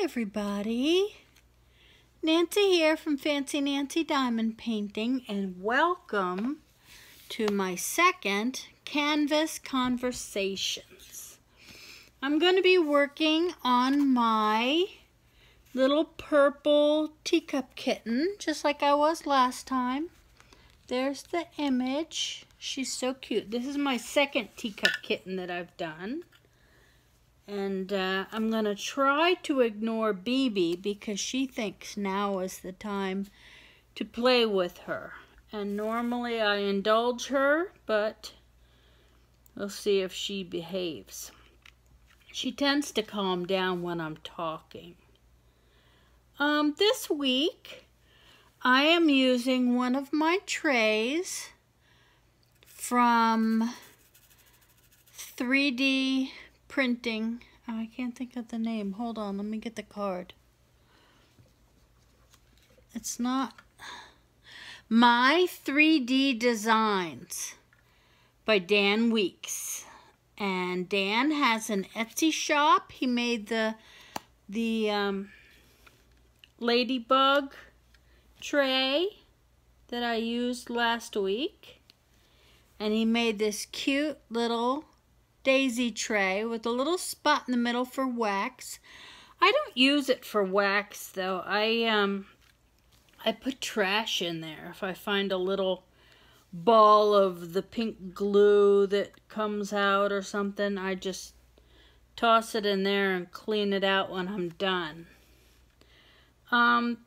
everybody. Nancy here from Fancy Nancy Diamond Painting, and welcome to my second Canvas Conversations. I'm going to be working on my little purple teacup kitten, just like I was last time. There's the image. She's so cute. This is my second teacup kitten that I've done. And I'm going to try to ignore BB because she thinks now is the time to play with her. And normally I indulge her, but we'll see if she behaves. She tends to calm down when I'm talking. This week I am using one of my trays from 3D printing. Oh, I can't think of the name. Hold on, let me get the card. It's not My 3D Designs by Dan Weeks. And Dan has an Etsy shop. He made the ladybug tray that I used last week. And he made this cute little daisy tray with a little spot in the middle for wax. I don't use it for wax though. I put trash in there. If I find a little ball of the pink glue that comes out or something, I just toss it in there and clean it out when I'm done.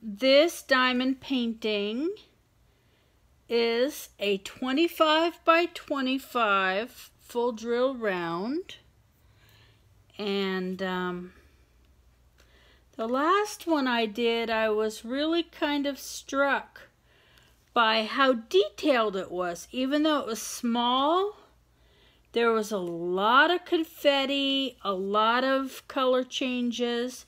This diamond painting is a 25 by 25 full drill round, and the last one I did, I was really kind of struck by how detailed it was. Even though it was small, there was a lot of confetti, a lot of color changes,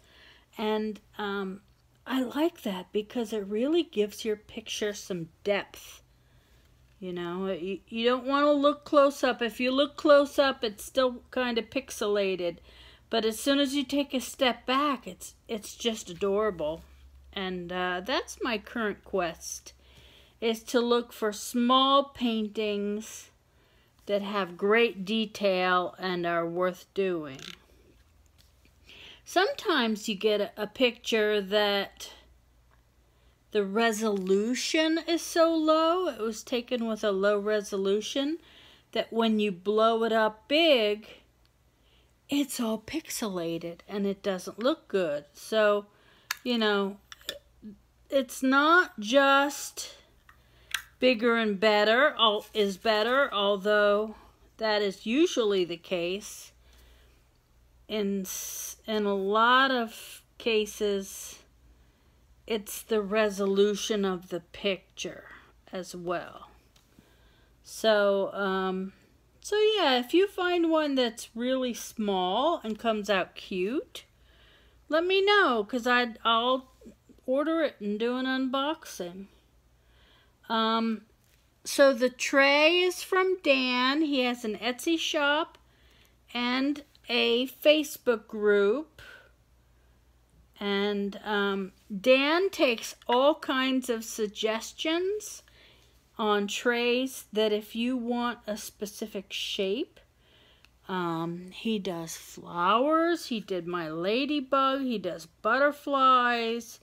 and I like that because it really gives your picture some depth. You know, you don't want to look close up. If you look close up, it's still kind of pixelated. But as soon as you take a step back, it's just adorable. And that's my current quest, is to look for small paintings that have great detail and are worth doing. Sometimes you get a picture that the resolution is so low, it was taken with a low resolution, that when you blow it up big, it's all pixelated and it doesn't look good. So, you know, it's not just bigger and better is better, although that is usually the case. In a lot of cases, it's the resolution of the picture as well. So yeah, if you find one that's really small and comes out cute, let me know, because I'll order it and do an unboxing. So the tray is from Dan. He has an Etsy shop and a Facebook group. And Dan takes all kinds of suggestions on trays that if you want a specific shape. He does flowers. He did my ladybug. He does butterflies.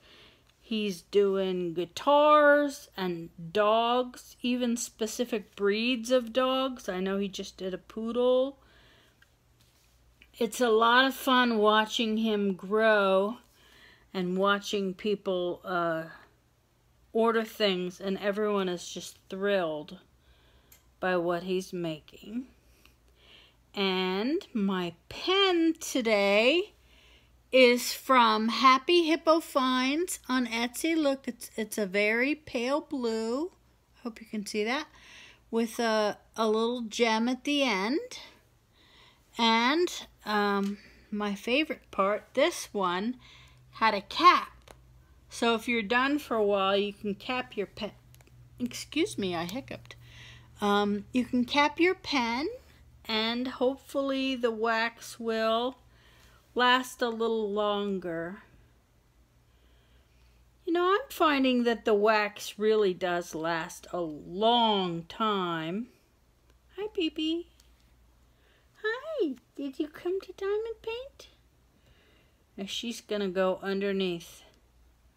He's doing guitars and dogs, even specific breeds of dogs. I know he just did a poodle. It's a lot of fun watching him grow and watching people order things, and everyone is just thrilled by what he's making. And my pen today is from Happy Hippo Finds on Etsy. Look, it's a very pale blue. Hope you can see that, with a little gem at the end. And my favorite part, this one had a cap. So if you're done for a while, you can cap your pen. Excuse me, I hiccuped. You can cap your pen, and hopefully the wax will last a little longer. You know, I'm finding that the wax really does last a long time. Hi, Pee-Pee. Hi, did you come to diamond paint? Now she's gonna go underneath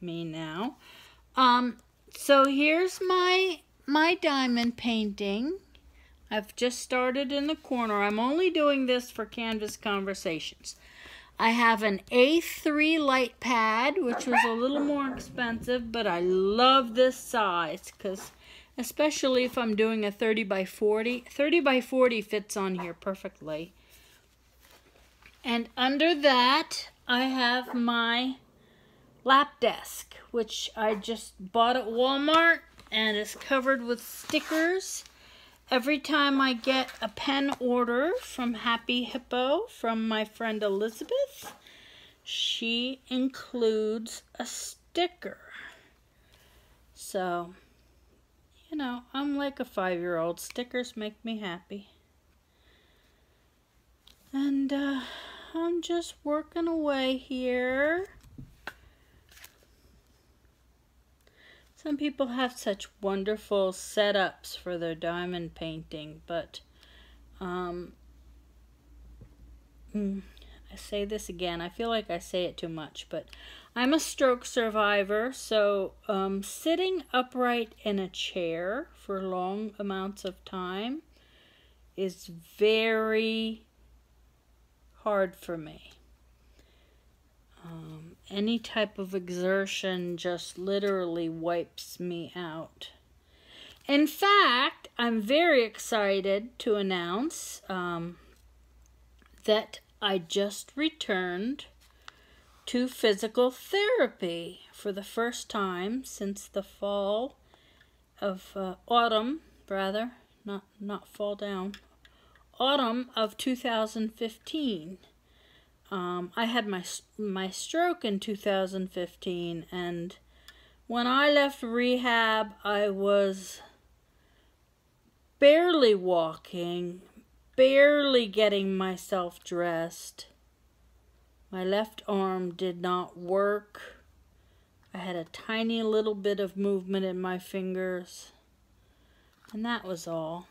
me now. So here's my diamond painting. I've just started in the corner. I'm only doing this for Canvas Conversations. I have an A3 light pad, which was a little more expensive, but I love this size because especially if I'm doing a 30 by 40. 30 by 40 fits on here perfectly. And under that, I have my lap desk, which I just bought at Walmart and is covered with stickers. Every time I get a pen order from Happy Hippo from my friend Elizabeth, she includes a sticker. So, you know, I'm like a 5-year-old. Stickers make me happy. And I'm just working away here. Some people have such wonderful setups for their diamond painting, but I say this again, I feel like I say it too much, but I'm a stroke survivor, so sitting upright in a chair for long amounts of time is very hard for me. Any type of exertion just literally wipes me out. In fact, I'm very excited to announce that I just returned to physical therapy for the first time since the fall of autumn of 2015. I had my stroke in 2015, and when I left rehab, I was barely walking, barely getting myself dressed. My left arm did not work. I had a tiny little bit of movement in my fingers, and that was all.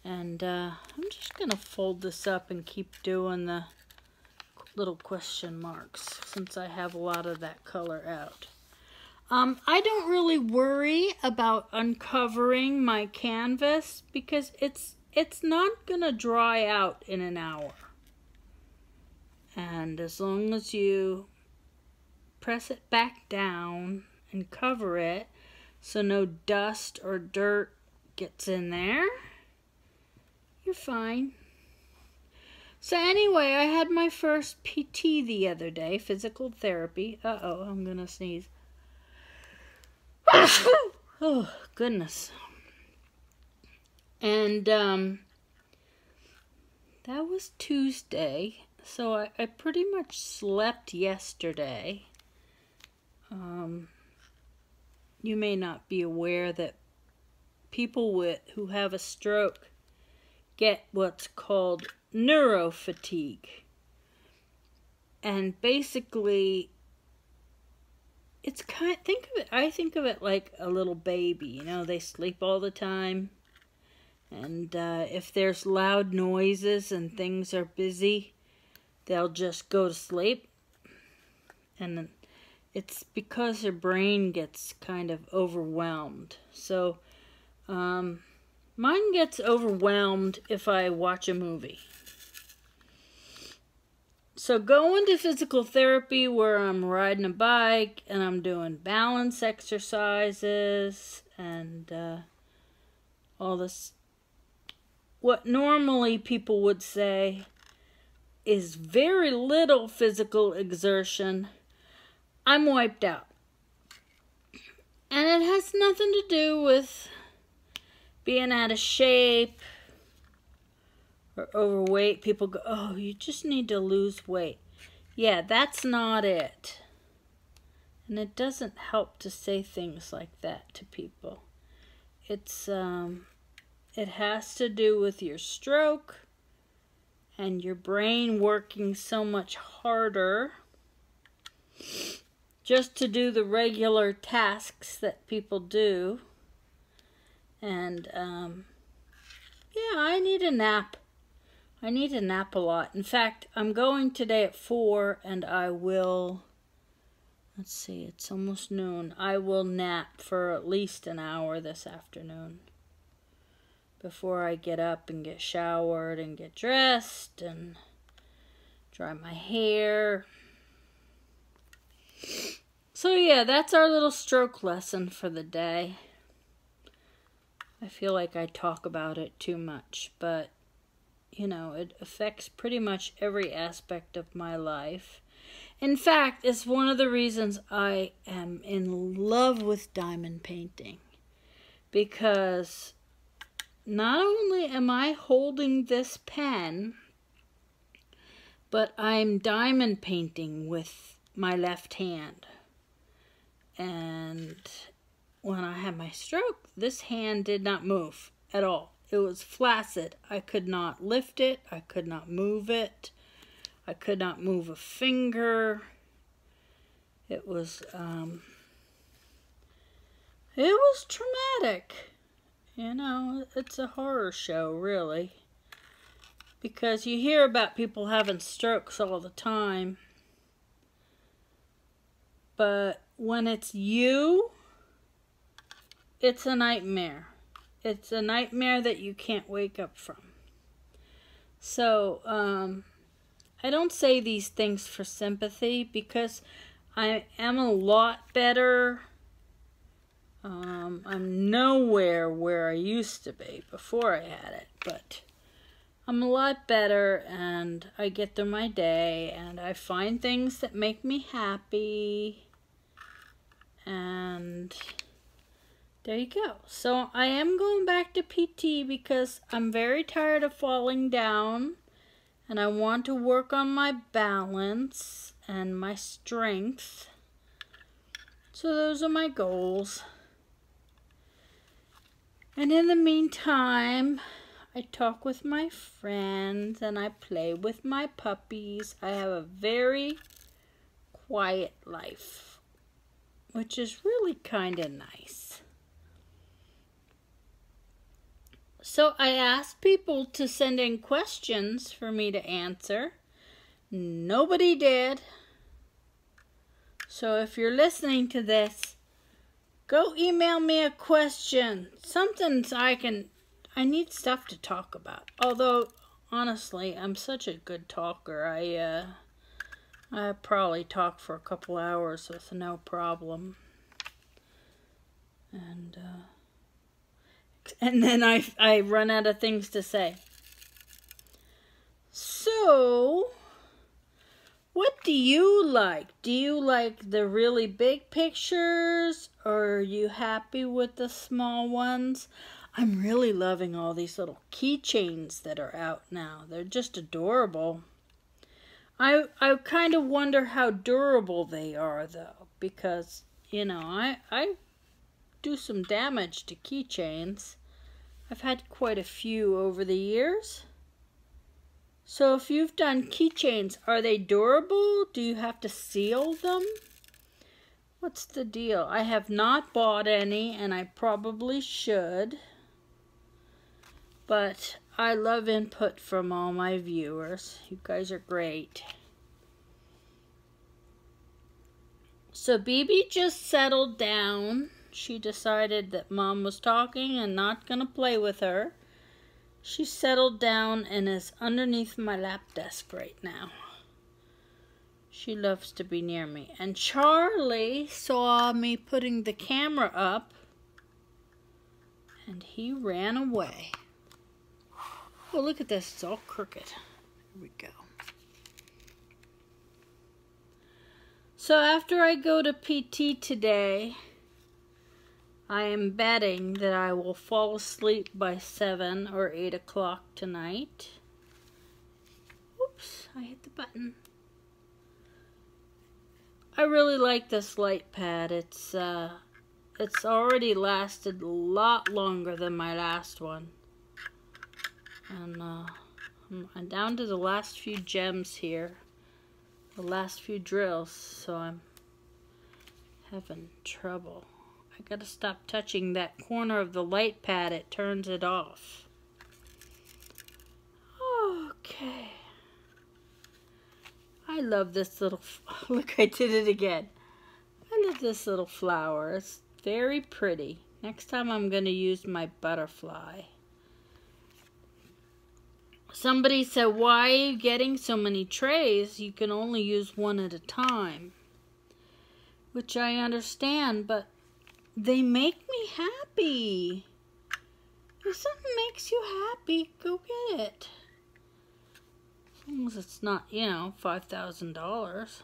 And I'm just going to fold this up and keep doing the little question marks since I have a lot of that color out. I don't really worry about uncovering my canvas because it's not going to dry out in an hour. And as long as you press it back down and cover it so no dust or dirt gets in there, you're fine. So anyway, I had my first PT the other day, physical therapy. Uh-oh, I'm gonna sneeze. Oh, goodness. And that was Tuesday, so I pretty much slept yesterday. You may not be aware that people who have a stroke get what's called neurofatigue. And basically, it's I think of it like a little baby. You know, they sleep all the time. And if there's loud noises and things are busy, they'll just go to sleep. And it's because their brain gets kind of overwhelmed. So, mine gets overwhelmed if I watch a movie. So going to physical therapy where I'm riding a bike and I'm doing balance exercises and all this, what normally people would say is very little physical exertion, I'm wiped out. And it has nothing to do with being out of shape or overweight. People go, oh, you just need to lose weight. Yeah, that's not it. And it doesn't help to say things like that to people. It's it has to do with your stroke and your brain working so much harder just to do the regular tasks that people do. And yeah, I need a nap. I need a nap a lot. In fact, I'm going today at 4 and I will, let's see, it's almost noon. I will nap for at least an hour this afternoon before I get up and get showered and get dressed and dry my hair. So yeah, that's our little stroke lesson for the day. I feel like I talk about it too much, but you know, it affects pretty much every aspect of my life. In fact, it's one of the reasons I am in love with diamond painting. Because not only am I holding this pen, but I'm diamond painting with my left hand. And when I had my stroke, this hand did not move at all. It was flaccid. I could not lift it. I could not move it. I could not move a finger. It was traumatic. You know, it's a horror show, really. Because you hear about people having strokes all the time. But when it's you, it's a nightmare. It's a nightmare that you can't wake up from. So, I don't say these things for sympathy because I am a lot better. I'm nowhere where I used to be before I had it, but I'm a lot better and I get through my day and I find things that make me happy. And there you go. So I am going back to PT because I'm very tired of falling down and I want to work on my balance and my strength. So those are my goals. And in the meantime, I talk with my friends and I play with my puppies. I have a very quiet life, which is really kind of nice. So I asked people to send in questions for me to answer. Nobody did. So if you're listening to this, go email me a question. I need stuff to talk about. Although, honestly, I'm such a good talker. I probably talk for a couple hours with no problem. And then I run out of things to say. So, what do you like? Do you like the really big pictures, or are you happy with the small ones? I'm really loving all these little keychains that are out now. They're just adorable. I kind of wonder how durable they are, though, because, you know, I do some damage to keychains. I've had quite a few over the years. So if you've done keychains, are they durable? Do you have to seal them? What's the deal? I have not bought any, and I probably should. But I love input from all my viewers. You guys are great. So Bibi just settled down. She decided that Mom was talking and not going to play with her. She settled down and is underneath my lap desk right now. She loves to be near me. And Charlie saw me putting the camera up and he ran away. Oh, look at this. It's all crooked. Here we go. So after I go to PT today, I am betting that I will fall asleep by 7 or 8 o'clock tonight. Oops, I hit the button. I really like this light pad. It's already lasted a lot longer than my last one. And I'm down to the last few gems here. The last few drills, so I'm having trouble. I gotta stop touching that corner of the light pad. It turns it off. Okay. I love this little, look, I did it again. I love this little flower. It's very pretty. Next time I'm gonna use my butterfly. Somebody said, why are you getting so many trays? You can only use one at a time. Which I understand, but they make me happy. If something makes you happy, go get it. As long as it's not, you know, $5,000.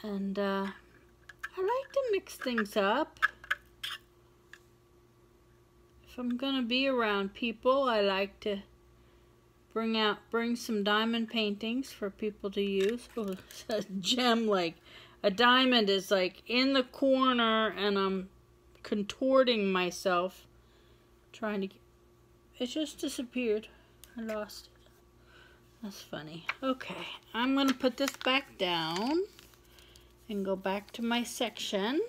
And I like to mix things up. If I'm gonna be around people, I like to bring some diamond paintings for people to use. Oh, it's a gem, like a diamond is like in the corner, and I'm contorting myself trying to get it. Just disappeared. I lost it. That's funny. Okay, I'm gonna put this back down and go back to my section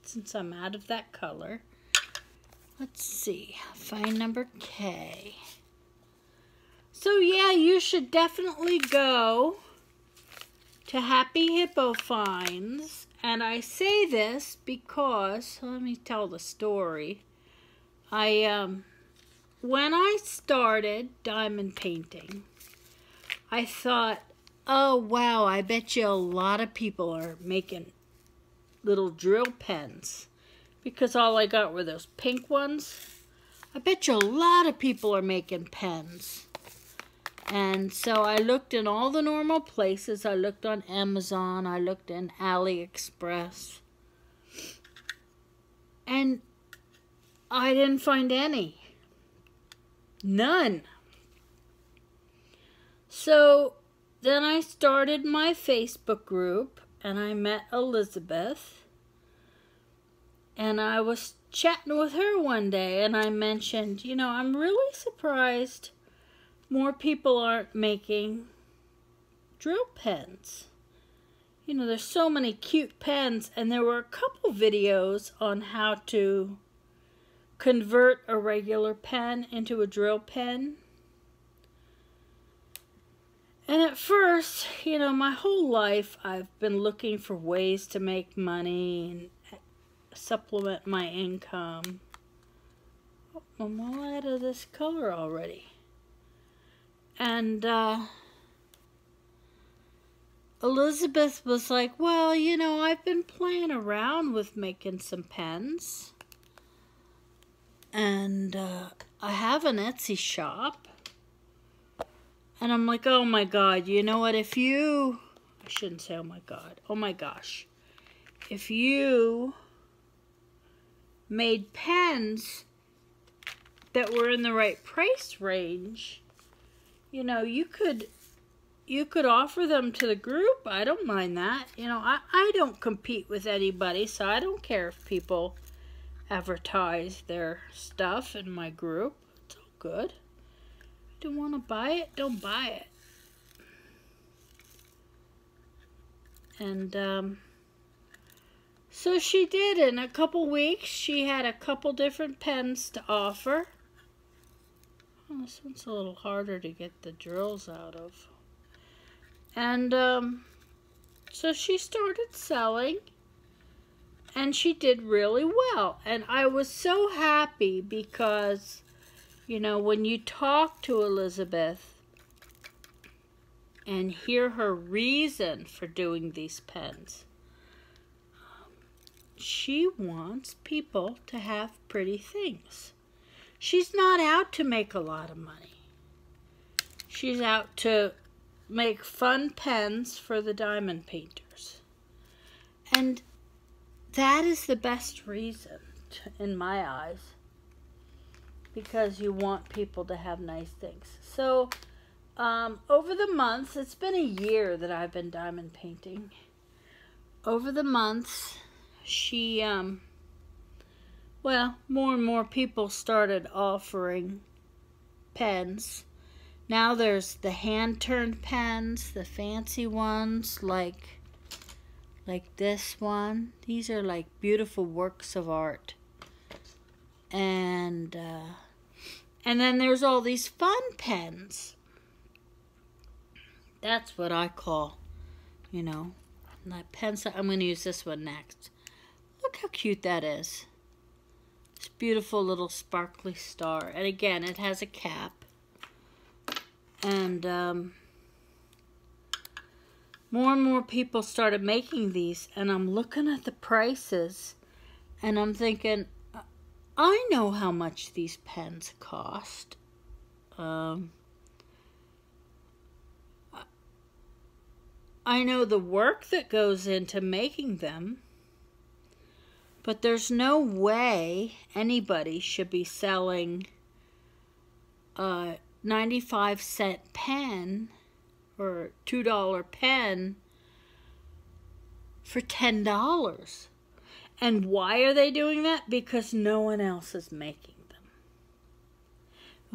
since I'm out of that color. Let's see, find number K. So yeah, you should definitely go to Happy Hippo Finds. And I say this because, let me tell the story. When I started diamond painting, I thought, oh wow, I bet you a lot of people are making little drill pens. Because all I got were those pink ones. I bet you a lot of people are making pens. And so I looked in all the normal places. I looked on Amazon. I looked in AliExpress. And I didn't find any. None. So then I started my Facebook group. And I met Elizabeth. And I was chatting with her one day, and I mentioned, you know, I'm really surprised more people aren't making drill pens. You know, there's so many cute pens, and there were a couple videos on how to convert a regular pen into a drill pen. And at first, you know, my whole life I've been looking for ways to make money and supplement my income. Oh, I'm all out of this color already. And Elizabeth was like, well, you know, I've been playing around with making some pens. And I have an Etsy shop. And I'm like, oh my God, you know what, if you, I shouldn't say oh my God, oh my gosh. If you made pens that were in the right price range, you know, you could offer them to the group. I don't mind that. You know, I don't compete with anybody, so I don't care if people advertise their stuff in my group. It's all good. If you don't want to buy it, don't buy it. And so she did. In a couple weeks, she had a couple different pens to offer. Oh, this one's a little harder to get the drills out of. And so she started selling, and she did really well. And I was so happy because, you know, when you talk to Elizabeth and hear her reason for doing these pens, she wants people to have pretty things. She's not out to make a lot of money. She's out to make fun pens for the diamond painters. And that is the best reason, in my eyes, because you want people to have nice things. So, over the months, it's been a year that I've been diamond painting. Over the months, she, well, more and more people started offering pens. Now there's the hand-turned pens, the fancy ones, like like this one. These are like beautiful works of art. And then there's all these fun pens. That's what I call, you know, my pencil. I'm going to use this one next. Look how cute that is. This beautiful little sparkly star. And again, it has a cap. And more and more people started making these. And I'm looking at the prices. And I'm thinking, I know how much these pens cost. I know the work that goes into making them, but there's no way anybody should be selling a 95-cent pen or $2 pen for $10. And why are they doing that? Because no one else is making them.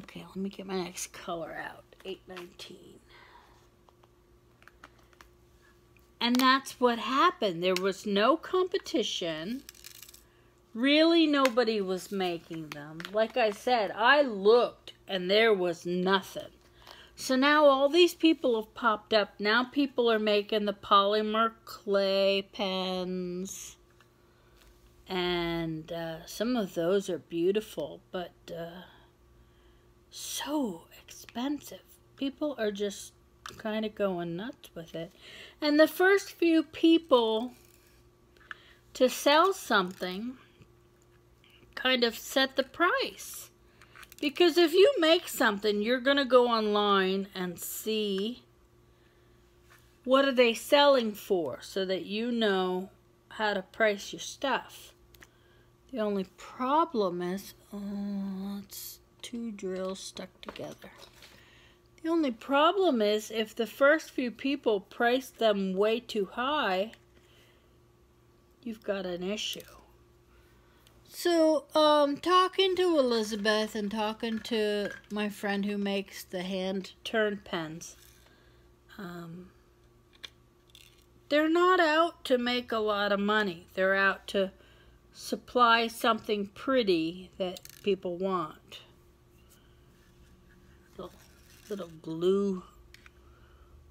Okay, let me get my next color out. 819. And that's what happened. There was no competition. Really, nobody was making them. Like I said, I looked and there was nothing. So now all these people have popped up. Now people are making the polymer clay pens. And some of those are beautiful, but so expensive. People are just kind of going nuts with it. And the first few people to sell something kind of set the price. Because if you make something, you're going to go online and see what are they selling for so that you know how to price your stuff. The only problem is, it's 2 drills stuck together. The only problem is if the first few people price them way too high, you've got an issue. So, talking to Elizabeth and talking to my friend who makes the hand-turned pens, they're not out to make a lot of money. They're out to supply something pretty that people want. Little glue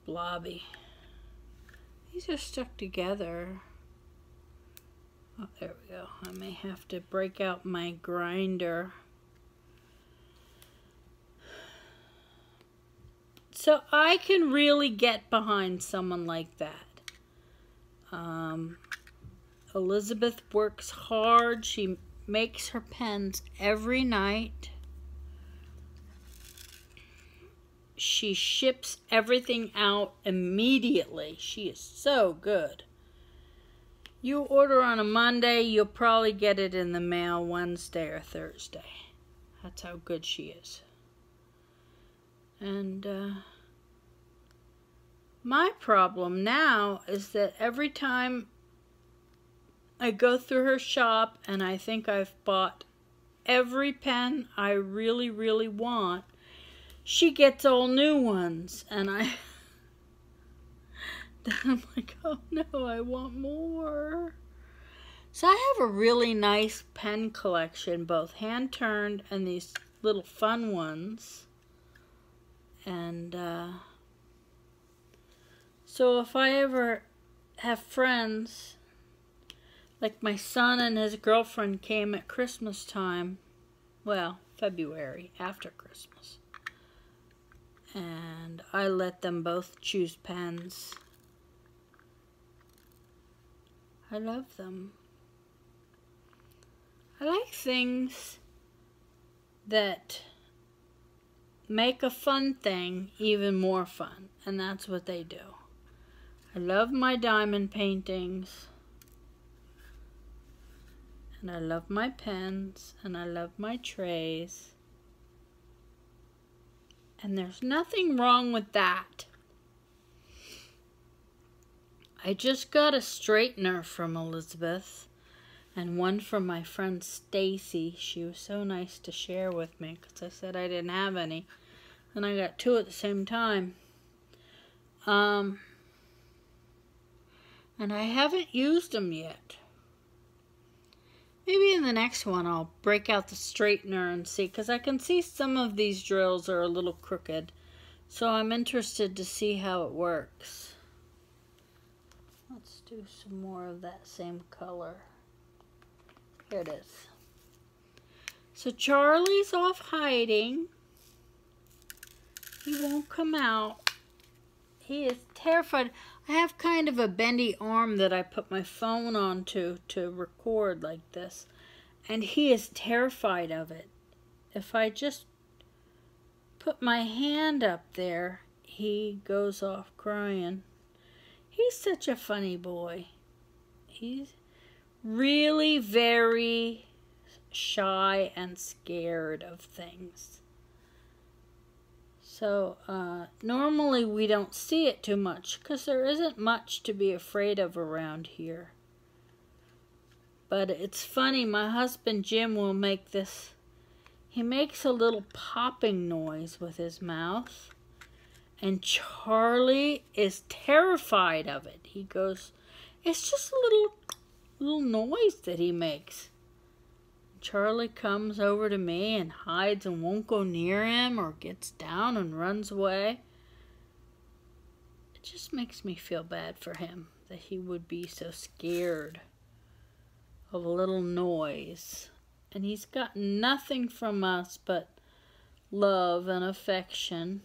blobby. These are stuck together. Oh, there we go. I may have to break out my grinder. So I can really get behind someone like that. Elizabeth works hard. She makes her pens every night. She ships everything out immediately. She is so good. You order on a Monday, you'll probably get it in the mail Wednesday or Thursday. That's how good she is. And my problem now is that every time I go through her shop and I think I've bought every pen I really, really want, she gets all new ones. And then I'm like, oh no, I want more. So I have a really nice pen collection, both hand-turned and these little fun ones. And so if I ever have friends, like my son and his girlfriend came at Christmas time, well, February, after Christmas. And I let them both choose pens. I love them. I like things that make a fun thing even more fun, and that's what they do. I love my diamond paintings, and I love my pens, and I love my trays, and there's nothing wrong with that. I just got a straightener from Elizabeth and one from my friend Stacy. She was so nice to share with me because I said I didn't have any, and I got two at the same time. And I haven't used them yet. Maybe in the next one I'll break out the straightener and see, because I can see some of these drills are a little crooked. So I'm interested to see how it works. Let's do some more of that same color. Here it is. So Charlie's off hiding. He won't come out. He is terrified. I have kind of a bendy arm that I put my phone onto to record like this. And he is terrified of it. If I just put my hand up there, he goes off crying. He's such a funny boy. He's really very shy and scared of things. So normally we don't see it too much because there isn't much to be afraid of around here. But it's funny, my husband Jim will make this, he makes a little popping noise with his mouth. And Charlie is terrified of it. He goes, it's just a little noise that he makes. Charlie comes over to me and hides and won't go near him or gets down and runs away. It just makes me feel bad for him that he would be so scared of a little noise. And he's got nothing from us but love and affection.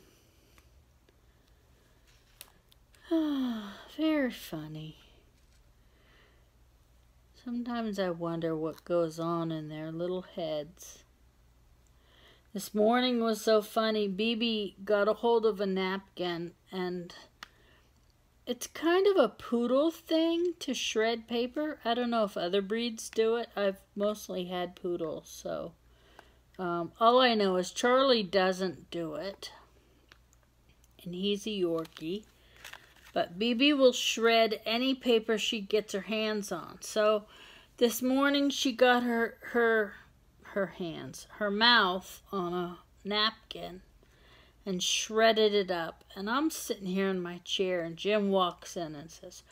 Very funny. Sometimes I wonder what goes on in their little heads. This morning was so funny. Bibi got a hold of a napkin, and it's kind of a poodle thing to shred paper. I don't know if other breeds do it. I've mostly had poodles, so all I know is Charlie doesn't do it, and he's a Yorkie. But Bibi will shred any paper she gets her hands on. So this morning she got her mouth on a napkin and shredded it up. And I'm sitting here in my chair and Jim walks in and says,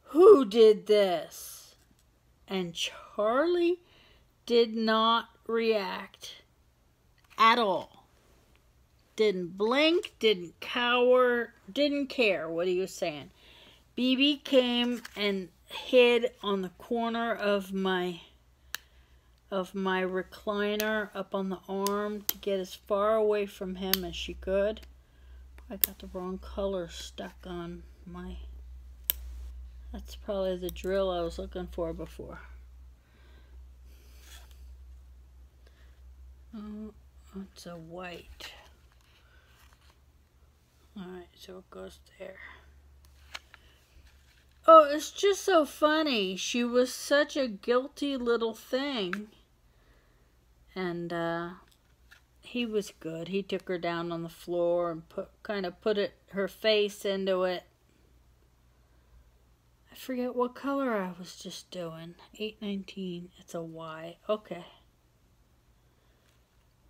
"Who did this?" And Charlie did not react at all. Didn't blink, didn't cower, didn't care what he was saying. Bibi came and hid on the corner of my recliner up on the arm to get as far away from him as she could. I got the wrong color stuck on my... That's probably the drill I was looking for before. Oh, it's a white. Alright, so it goes there. Oh, it's just so funny. She was such a guilty little thing. And he was good. He took her down on the floor and put her face into it. I forget what color I was just doing. 819. It's a Y. Okay.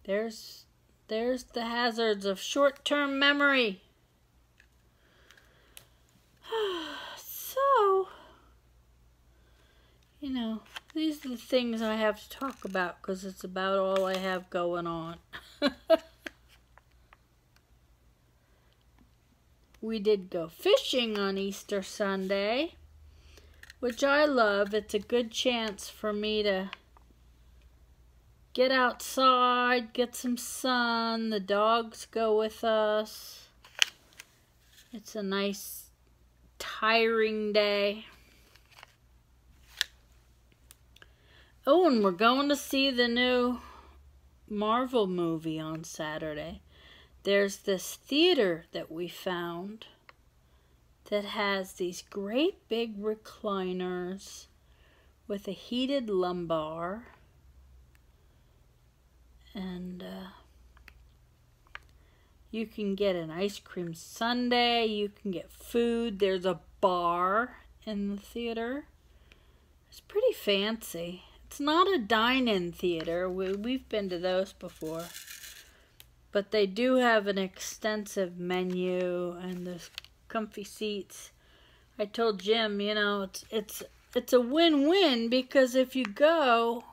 There's the hazards of short-term memory. So, you know, these are the things I have to talk about because it's about all I have going on. We did go fishing on Easter Sunday, which I love. It's a good chance for me to get outside, get some sun. The dogs go with us. It's a nice tiring day. Oh, and we're going to see the new Marvel movie on Saturday. There's this theater that we found that has these great big recliners with a heated lumbar. And you can get an ice cream sundae. You can get food. There's a bar in the theater. It's pretty fancy. It's not a dine-in theater. We've been to those before. But they do have an extensive menu and there's comfy seats. I told Jim, you know, it's a win-win, because if you go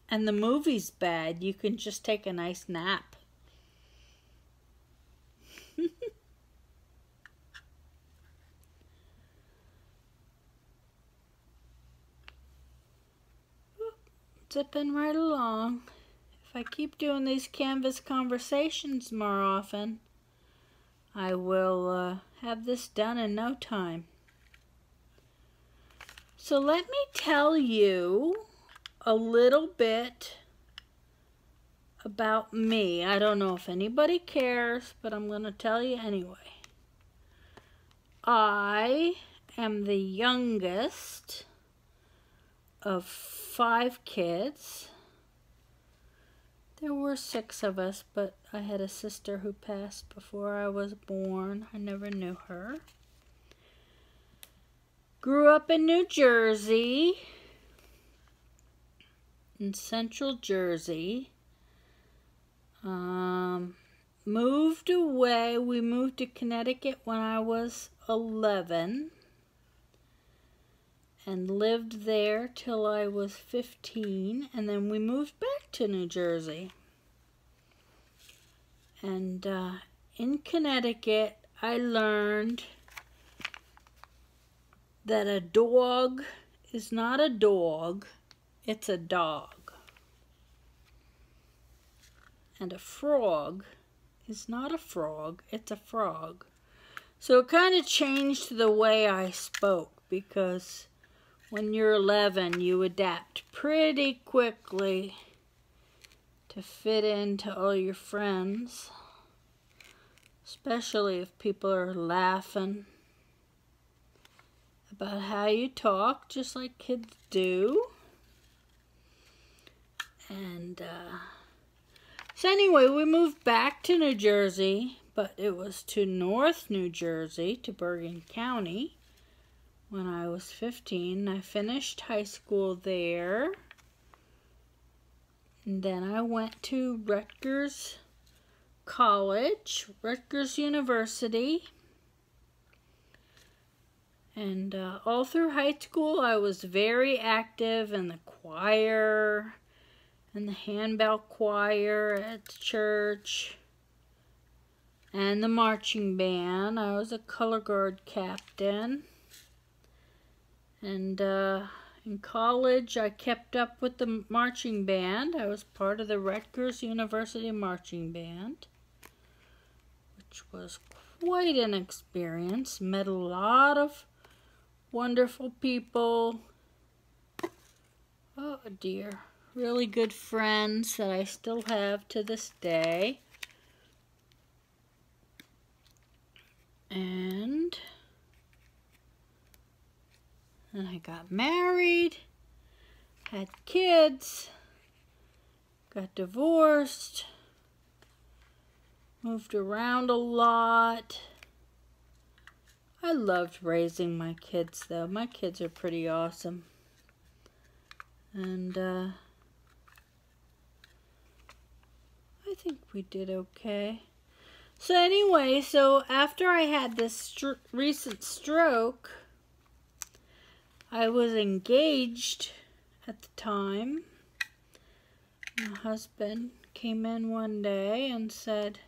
and the movie's bad, you can just take a nice nap. Zipping right along. If I keep doing these Canvas conversations more often, I will have this done in no time. So let me tell you a little bit about me. I don't know if anybody cares, but I'm going to tell you anyway. I am the youngest of 5 kids. There were 6 of us, but I had a sister who passed before I was born. I never knew her. Grew up in New Jersey, in Central Jersey. Moved away. We moved to Connecticut when I was 11 and lived there till I was 15, and then we moved back to New Jersey. And in Connecticut, I learned that a dog is not a dog, it's a dog. And a frog is not a frog, it's a frog. So it kind of changed the way I spoke, because when you're 11, you adapt pretty quickly to fit into all your friends, especially if people are laughing about how you talk, just like kids do. And so anyway, we moved back to New Jersey, but it was to North New Jersey, to Bergen County, when I was 15. I finished high school there. And then I went to Rutgers College, Rutgers University. And all through high school, I was very active in the choir and the handbell choir at church and the marching band. I was a color guard captain. And in college, I kept up with the marching band. I was part of the Rutgers University marching band, which was quite an experience. Met a lot of wonderful people. Oh dear. Really good friends that I still have to this day. And I got married, had kids, got divorced, moved around a lot. I loved raising my kids, though. My kids are pretty awesome. And I think we did okay. So anyway, so after I had this recent stroke, I was engaged at the time. My husband came in one day and said,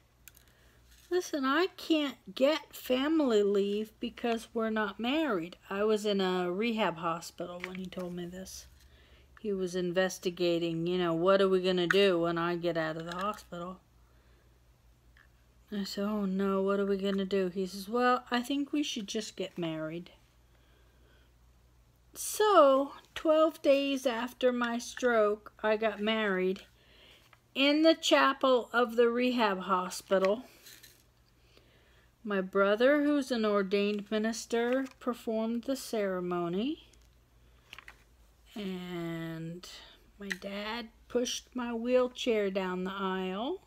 "Listen, I can't get family leave because we're not married." I was in a rehab hospital when he told me this. He was investigating, you know, what are we going to do when I get out of the hospital? I said, "Oh no, what are we going to do?" He says, "Well, I think we should just get married." So, 12 days after my stroke, I got married in the chapel of the rehab hospital. My brother, who's an ordained minister, performed the ceremony. And my dad pushed my wheelchair down the aisle.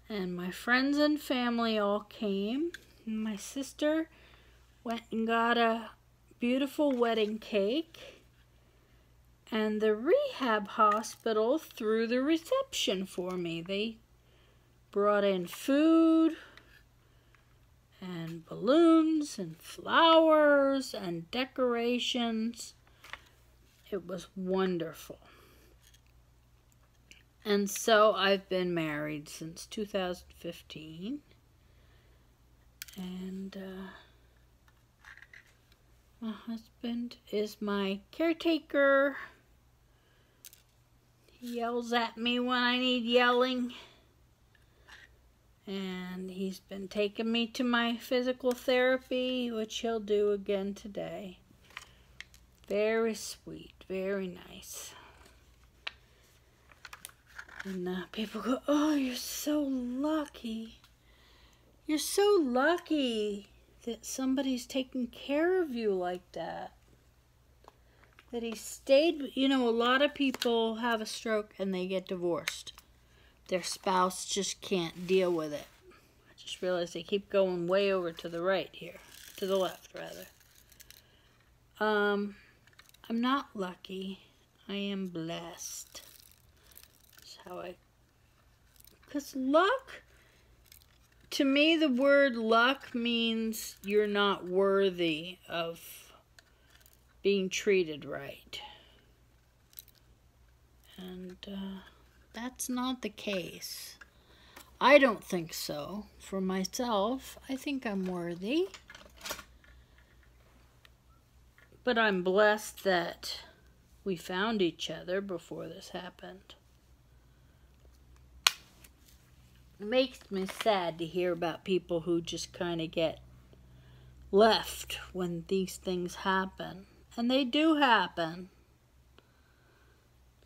And my friends and family all came. And my sister went and got a beautiful wedding cake. And the rehab hospital threw the reception for me. They brought in food and balloons and flowers and decorations. It was wonderful. And so I've been married since 2015. And my husband is my caretaker. He yells at me when I need yelling. And he's been taking me to my physical therapy, which he'll do again today. Very sweet, very nice. And people go, oh, you're so lucky. You're so lucky that somebody's taking care of you like that. That he stayed, you know, a lot of people have a stroke and they get divorced. Their spouse just can't deal with it. I just realized they keep going way over to the right here. To the left, rather. I'm not lucky. I am blessed. That's how because luck, to me, the word luck means you're not worthy of being treated right. And that's not the case. I don't think so. For myself, I think I'm worthy. But I'm blessed that we found each other before this happened. It makes me sad to hear about people who just kind of get left when these things happen. And they do happen.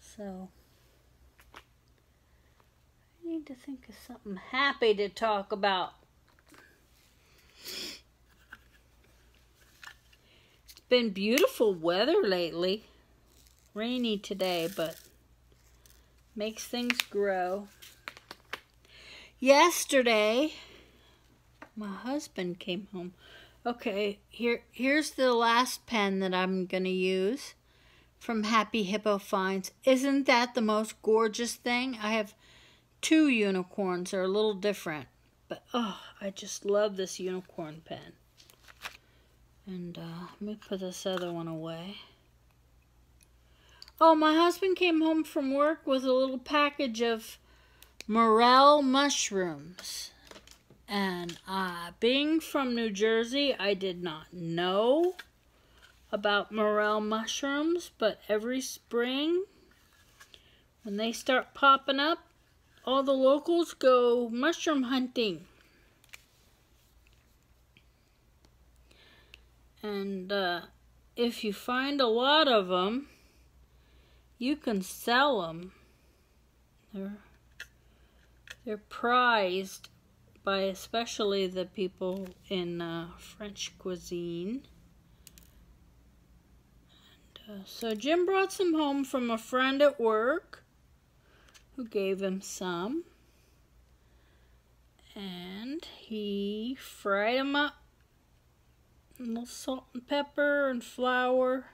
So, I need to think of something happy to talk about. It's been beautiful weather lately. Rainy today, but makes things grow. Yesterday, my husband came home. Okay, here's the last pen that I'm going to use from Happy Hippo Finds. Isn't that the most gorgeous thing? I have two unicorns. They're a little different. But, oh, I just love this unicorn pen. And let me put this other one away. Oh, my husband came home from work with a little package of morel mushrooms. And being from New Jersey, I did not know about morel mushrooms, but every spring, when they start popping up, all the locals go mushroom hunting. And if you find a lot of them, you can sell them. They're prized by especially the people in French cuisine. And, so Jim brought some home from a friend at work who gave him some. And he fried them up. A little salt and pepper and flour.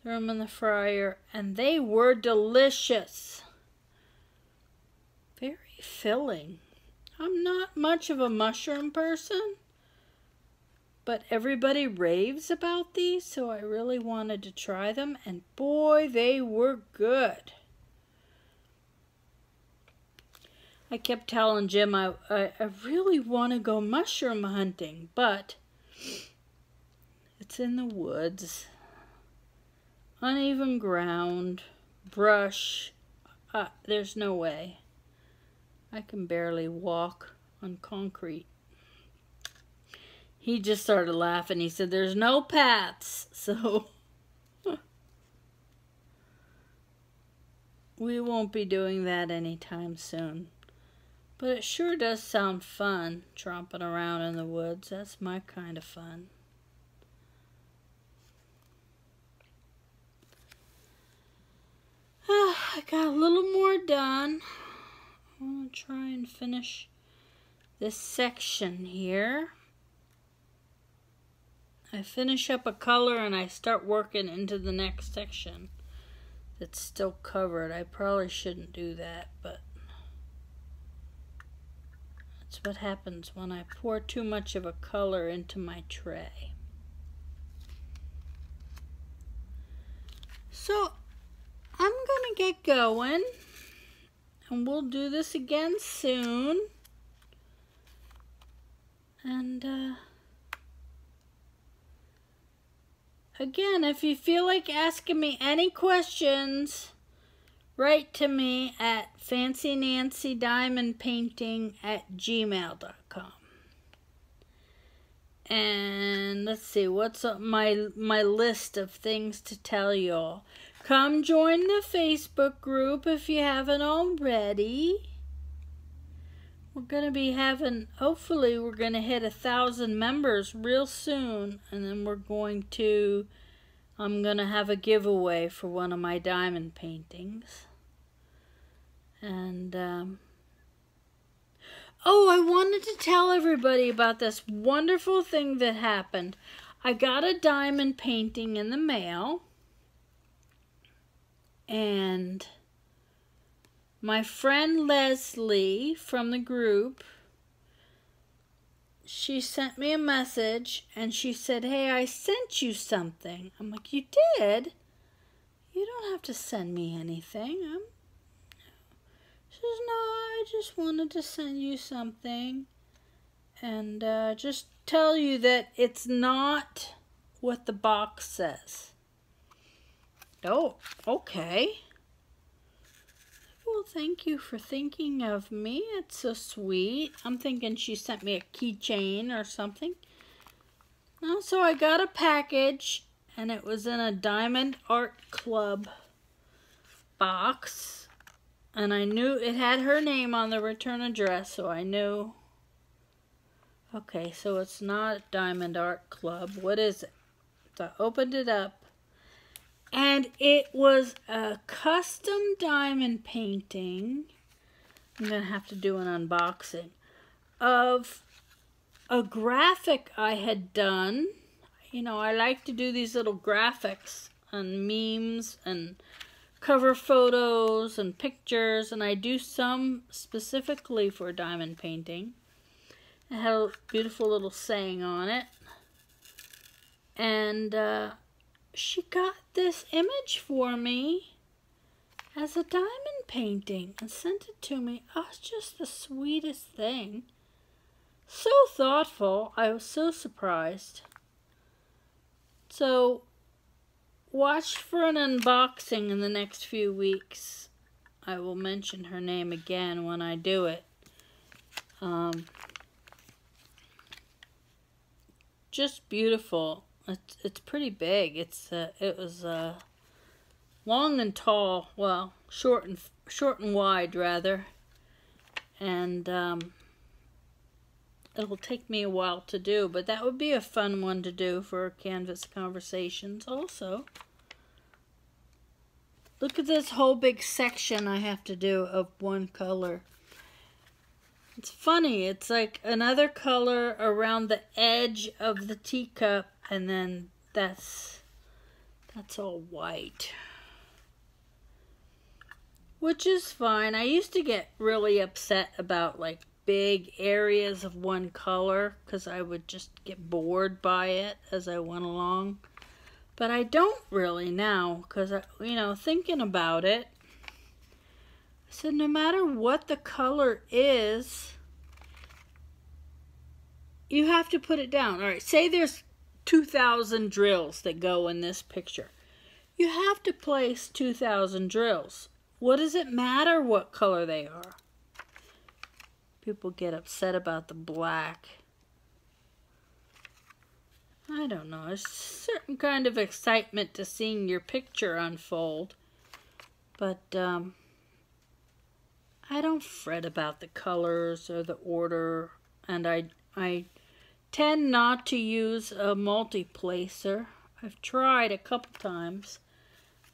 Threw them in the fryer. And they were delicious. Very filling. I'm not much of a mushroom person, but everybody raves about these, so I really wanted to try them, and boy, they were good. I kept telling Jim I really want to go mushroom hunting, but it's in the woods, uneven ground, brush, there's no way. I can barely walk on concrete. He just started laughing. He said, there's no paths, so we won't be doing that anytime soon. But it sure does sound fun, tromping around in the woods. That's my kind of fun. I got a little more done. I'm going to try and finish this section here. I finish up a color and I start working into the next section that's still covered. I probably shouldn't do that, but That's what happens when I pour too much of a color into my tray. So I'm gonna get going, and we'll do this again soon. And again, if you feel like asking me any questions, write to me at fancynancyddiamondpainting@gmail.com. And let's see, what's up my list of things to tell y'all. Come join the Facebook group if you haven't already. We're going to be having, hopefully we're going to hit 1,000 members real soon. And then I'm going to have a giveaway for one of my diamond paintings. And, oh, I wanted to tell everybody about this wonderful thing that happened. I got a diamond painting in the mail. And my friend Leslie from the group, she sent me a message and she said, "Hey, I sent you something." I'm like, "You did? You don't have to send me anything." She says, "No, I just wanted to send you something and just tell you that it's not what the box says." Oh, okay. Well, thank you for thinking of me. It's so sweet. I'm thinking she sent me a keychain or something. No, so I got a package, and it was in a Diamond Art Club box. And I knew it had her name on the return address, so I knew. Okay, so it's not Diamond Art Club. What is it? So I opened it up. And it was a custom diamond painting. I'm going to have to do an unboxing of a graphic I had done. You know, I like to do these little graphics and memes and cover photos and pictures. And I do some specifically for diamond painting. It had a beautiful little saying on it. And, she got this image for me as a diamond painting and sent it to me. Oh, it's just the sweetest thing. So thoughtful. I was so surprised. So, watch for an unboxing in the next few weeks. I will mention her name again when I do it. Just beautiful. It's pretty big. It was long and tall. Well, short and wide rather. And it'll take me a while to do, but that would be a fun one to do for Canvas Conversations also. Look at this whole big section I have to do of one color. It's funny. It's like another color around the edge of the teacup. And then that's all white. Which is fine. I used to get really upset about like big areas of one color because I would just get bored by it as I went along. But I don't really now because, you know, thinking about it, I said no matter what the color is, you have to put it down. All right, say there's 2,000 drills that go in this picture. You have to place 2,000 drills. What does it matter what color they are? People get upset about the black. I don't know. There's a certain kind of excitement to seeing your picture unfold. But I don't fret about the colors or the order. And I tend not to use a multi-placer. I've tried a couple times,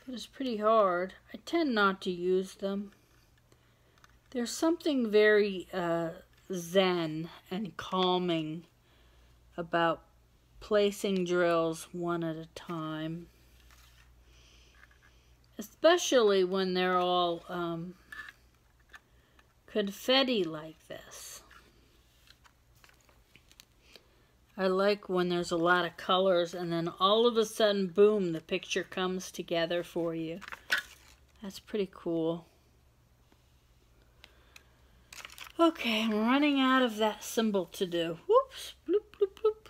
but it's pretty hard. I tend not to use them. There's something very zen and calming about placing drills one at a time. Especially when they're all confetti like this. I like when there's a lot of colors and then all of a sudden, boom, the picture comes together for you. That's pretty cool. Okay, I'm running out of that symbol to do. Whoops, bloop, bloop, bloop.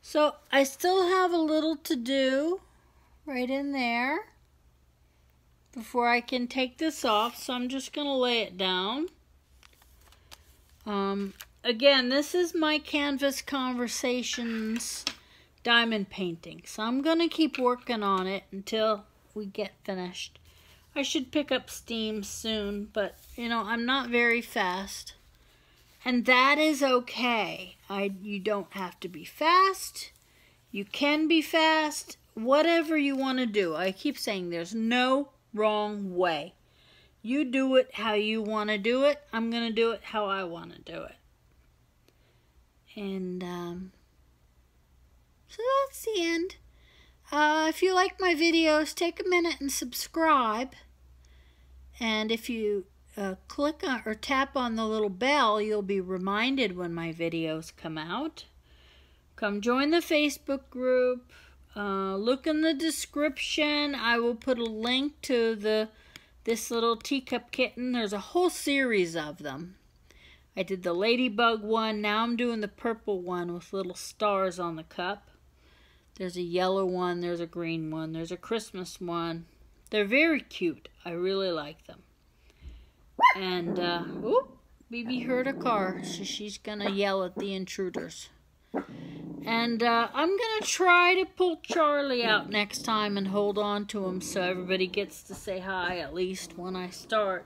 So I still have a little to do right in there before I can take this off, so I'm just going to lay it down. Again, this is my Canvas Conversations diamond painting, so I'm going to keep working on it until we get finished. I should pick up steam soon, but, you know, I'm not very fast. And that is okay. You don't have to be fast. You can be fast. Whatever you want to do. I keep saying there's no wrong way. You do it how you want to do it. I'm going to do it how I want to do it. And so that's the end. If you like my videos, take a minute and subscribe. And if you click on or tap on the little bell, you'll be reminded when my videos come out. Come join the Facebook group. Look in the description. I will put a link to this little teacup kitten. There's a whole series of them. I did the ladybug one. Now I'm doing the purple one with little stars on the cup. There's a yellow one. There's a green one. There's a Christmas one. They're very cute. I really like them. And, oop, Bibi heard a car, so she's going to yell at the intruders. And I'm going to try to pull Charlie out next time and hold on to him so everybody gets to say hi, at least when I start.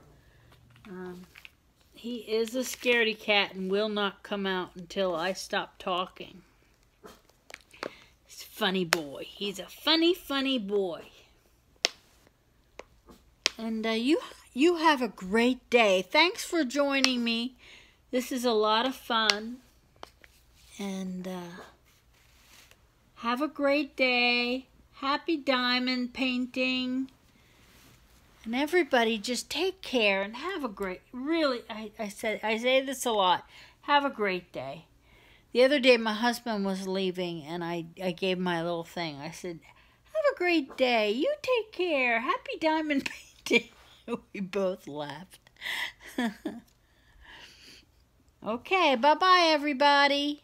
He is a scaredy cat and will not come out until I stop talking. He's a funny boy. He's a funny, funny boy. And you have a great day. Thanks for joining me. This is a lot of fun. And have a great day. Happy diamond painting. And everybody just take care and have a great, really, I say this a lot. Have a great day. The other day my husband was leaving and I gave him my little thing. I said, have a great day. You take care. Happy diamond painting. We both laughed. Okay, bye-bye everybody.